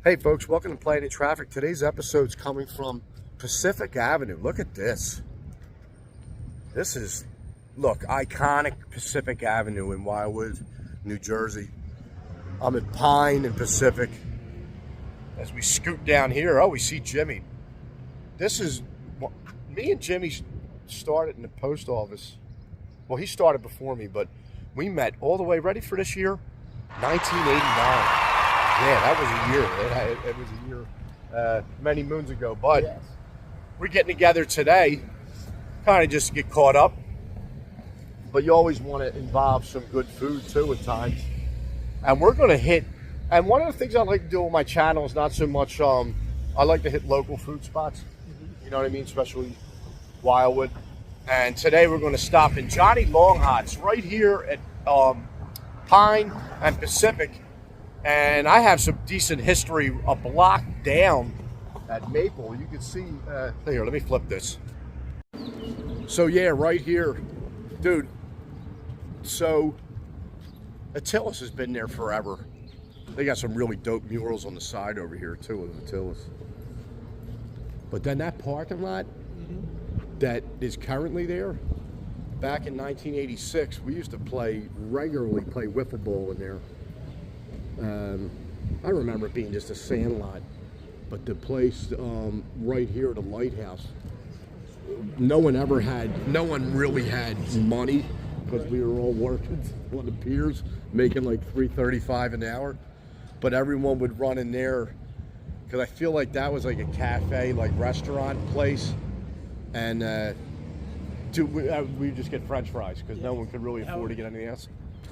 Hey folks, welcome to Planet Traffic. Today's episode's coming from Pacific Avenue. Look at this. This is, look, iconic Pacific Avenue in Wildwood, New Jersey. I'm at Pine and Pacific. As we scoot down here, oh, we see Jimmy. This is, me and Jimmy started in the post office. Well, he started before me, but we met all the way, ready for this year? 1989. Yeah, that was a year. It was a year many moons ago. But yes, we're getting together today, kind of just to get caught up. But you always want to involve some good food too at times. And we're going to hit, and one of the things I like to do on my channel is not so much, I like to hit local food spots. You know what I mean? Especially Wildwood. And today we're going to stop in Johnny Longhots right here at Pine and Pacific. And I have some decent history a block down at Maple. You can see, here, let me flip this. So yeah, right here, dude. So Attila's has been there forever. They got some really dope murals on the side over here too of Attila's. But then that parking lot that is currently there, back in 1986, we used to regularly play wiffle ball in there. I remember it being just a sand lot, but the place right here, the lighthouse, no one really had money because we were all working on the piers, making like $3.35 an hour. But everyone would run in there because I feel like that was like a cafe, like restaurant place, and we just get French fries because no one could really afford to get anything else.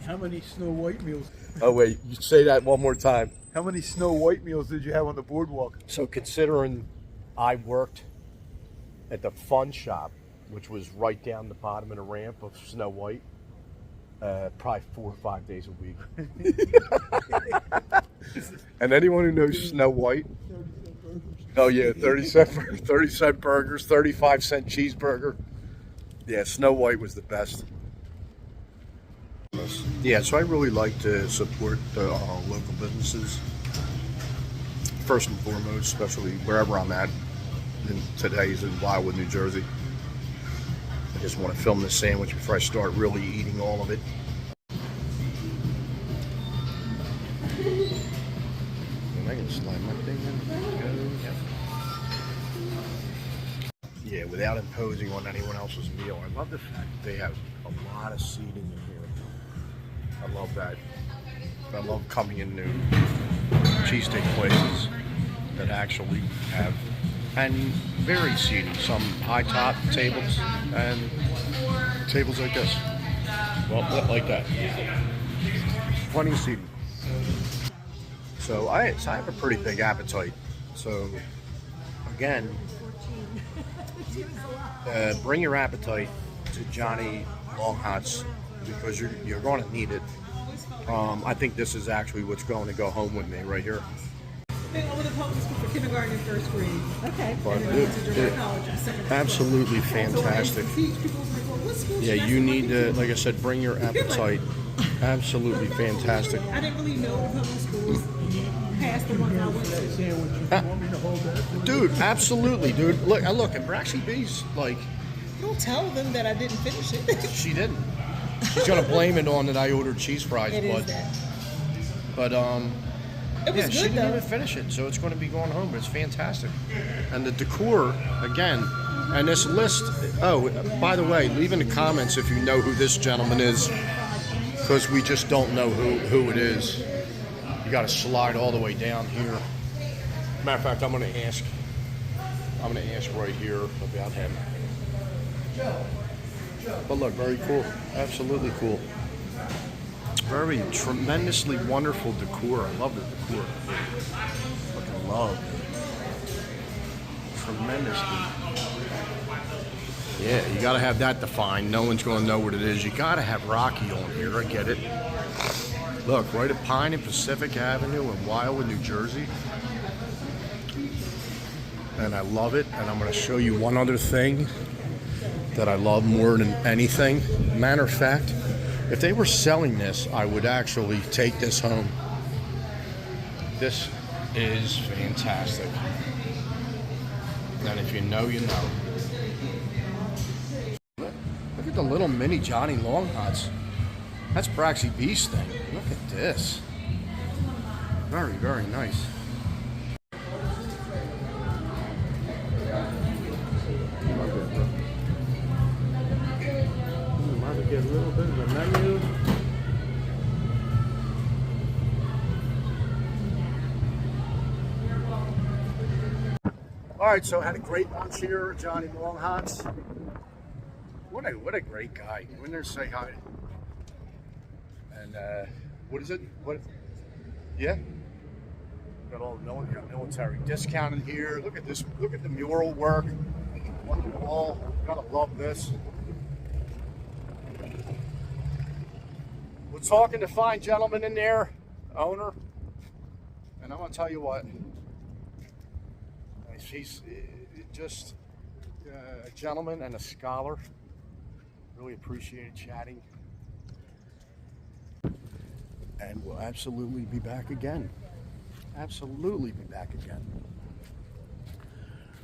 How many Snow White meals? Oh wait, you say that one more time. How many Snow White meals did you have on the boardwalk? So considering I worked at the fun shop, which was right down the bottom of the ramp of Snow White, probably 4 or 5 days a week. And anyone who knows Snow White, oh yeah, 30-cent burgers, 35-cent cheeseburger. Yeah, Snow White was the best. Yeah, so I really like to support the local businesses, first and foremost, especially wherever I'm at. Today's in Wildwood, New Jersey. I just want to film this sandwich before I start really eating all of it. Am I going to slide my thing in? Yeah, without imposing on anyone else's meal. I love the fact that they have a lot of seating in here. I love that. I love coming into cheesesteak places that actually have, and very seating, some high top tables and tables like this. Well, like that. Plenty of seating. So I have a pretty big appetite. So again, bring your appetite to Johnny Longhots, because you're going to need it. I think this is actually what's going to go home with me right here. Been over the public school for kindergarten and first grade. Okay. But and then to junior college and second grade. Absolutely fantastic. Yeah, you need to, like I said, bring your appetite. Absolutely fantastic. I didn't really know public schools past the one I went to. Dude, absolutely, dude. Look, and braxyb, like. Don't tell them that I didn't finish it. She didn't. She's gonna blame it on that I ordered cheese fries, it but it was yeah, good, she didn't though. even finish it, so it's going to be going home. But it's fantastic, and the decor again, and this list. Oh, by the way, leave in the comments if you know who this gentleman is, because we just don't know who it is. You got to slide all the way down here. Matter of fact, I'm going to ask right here about him. But look, very cool. Absolutely cool. Very tremendously wonderful decor. I love the decor. Fucking love. Tremendously. Yeah, you gotta have that defined. No one's gonna know what it is. You gotta have Rocky on here. I get it. Look, right at Pine and Pacific Avenue in Wildwood, New Jersey. And I love it. And I'm gonna show you one other thing that I love more than anything. Matter of fact, if they were selling this, I would actually take this home. This is fantastic. And if you know, you know. Look at the little mini Johnny Longhots. That's braxyb thing. Look at this. Very, very nice. Might get a little bit of the menu. All right, so I had a great lunch here, Johnny Longhots. What a great guy. Go in there, say hi. And what is it? What? Yeah. Got all the military discount in here. Look at this. Look at the mural work on the wall. Gotta love this. We're talking to fine gentleman in there, owner, and I'm gonna tell you what. He's just a gentleman and a scholar. Really appreciated chatting. And we'll absolutely be back again. Absolutely be back again.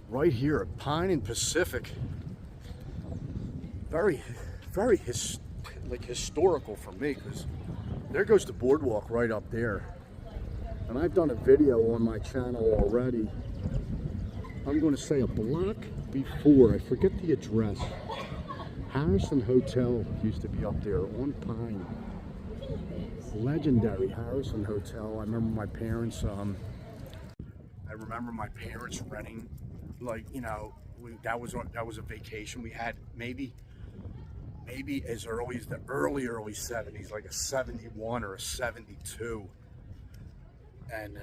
Right here at Pine and Pacific. Very, very historical for me, because there goes the boardwalk right up there. And I've done a video on my channel already. I'm going to say a block before, I forget the address. Harrison Hotel used to be up there on Pine. Legendary Harrison Hotel. I remember my parents. Renting, like, you know, that was a vacation we had. Maybe as early as the early 70s, like a 71 or a 72. And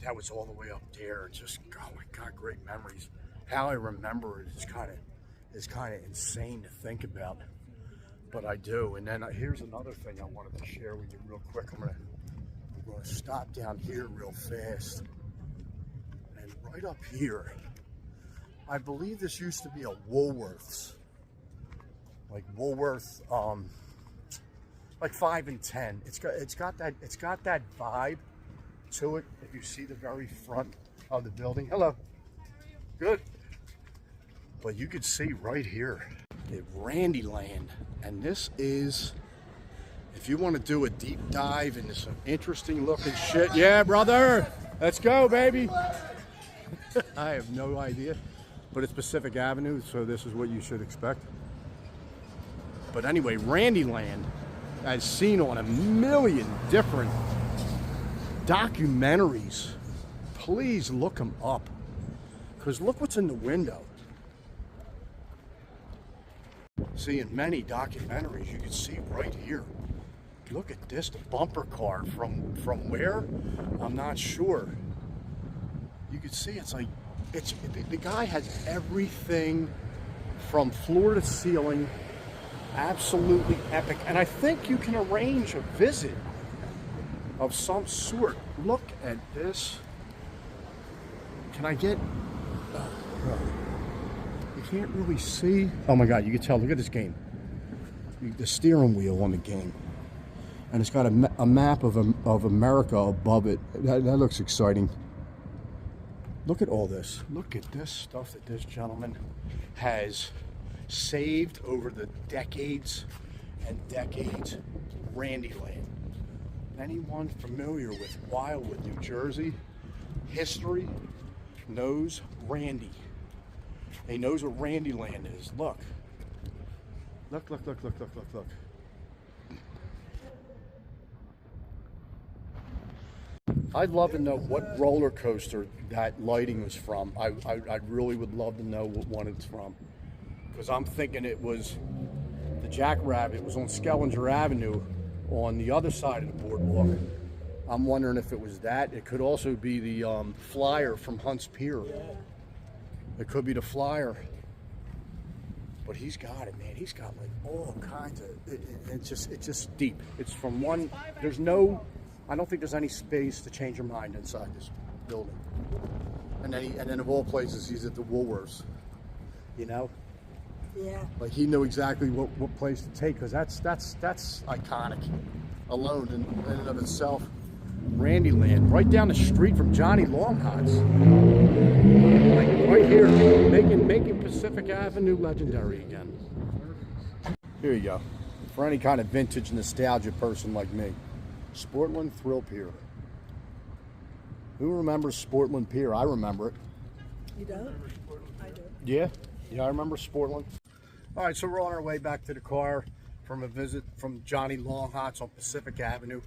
that was all the way up there. Just, oh my God, great memories. How I remember it is kind of insane to think about, but I do. And then here's another thing I wanted to share with you real quick. I'm gonna stop down here real fast, and right up here, I believe this used to be a Woolworths, like Woolworth, like 5 and 10. It's got that vibe to it. If you see the very front of the building. Hello. Good. But you could see right here at Randyland, and this is, if you want to do a deep dive into some interesting looking shit, yeah, brother, let's go, baby. I have no idea, but it's Pacific Avenue, so this is what you should expect. But anyway, Randyland, as seen on a million different documentaries, please look them up, because look what's in the window. See, in many documentaries, you can see right here. Look at this, the bumper car from where? I'm not sure. You can see the guy has everything from floor to ceiling. Absolutely epic. And I think you can arrange a visit of some sort. Look at this. Can I get... You can't really see. Oh my God, you can tell. Look at this game. The steering wheel on the game. And it's got a map of America above it. That looks exciting. Look at all this. Look at this stuff that this gentleman has saved over the decades and decades. Randyland. Anyone familiar with Wildwood, New Jersey history knows Randy. He knows what Randyland is. Look. Look. I'd love to know what roller coaster that lighting was from. I really would love to know what one it's from. Because I'm thinking it was the Jackrabbit. It was on Skellinger Avenue on the other side of the boardwalk. I'm wondering if it was that. It could also be the Flyer from Hunts Pier. It could be the Flyer. But he's got it, man. He's got like all kinds of, it's just deep. It's from one, there's no, I don't think there's any space to change your mind inside this building. And then of all places, he's at the Woolworths, you know? Yeah. Like he knew exactly what place to take, because that's iconic alone in and of itself. Randyland, right down the street from Johnny Longhots. Like right here, making Pacific Avenue legendary again. Here you go. For any kind of vintage nostalgia person like me. Sportland Thrill Pier. Who remembers Sportland Pier? I remember it. You don't? I do. Yeah, I remember Sportland. All right, so we're on our way back to the car from a visit from Johnny Longhots on Pacific Avenue.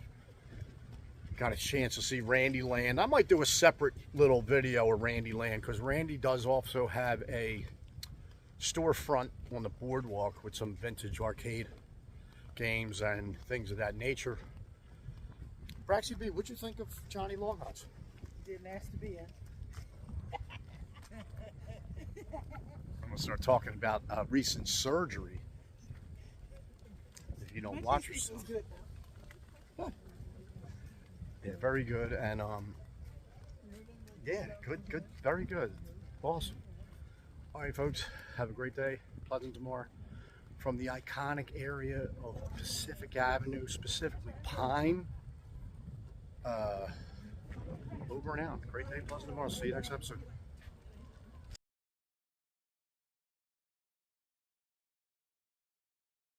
Got a chance to see Randyland. I might do a separate little video of Randyland because Randy does also have a storefront on the boardwalk with some vintage arcade games and things of that nature. braxyb, what'd you think of Johnny Longhots? Didn't ask to be in. I'm gonna start talking about recent surgery. If you don't watch yourself. Good now. Yeah, very good, and yeah, good, very good, awesome. All right, folks, have a great day, pleasant tomorrow, from the iconic area of Pacific Avenue, specifically Pine. Over and out. Great day, pleasant tomorrow. See you next episode.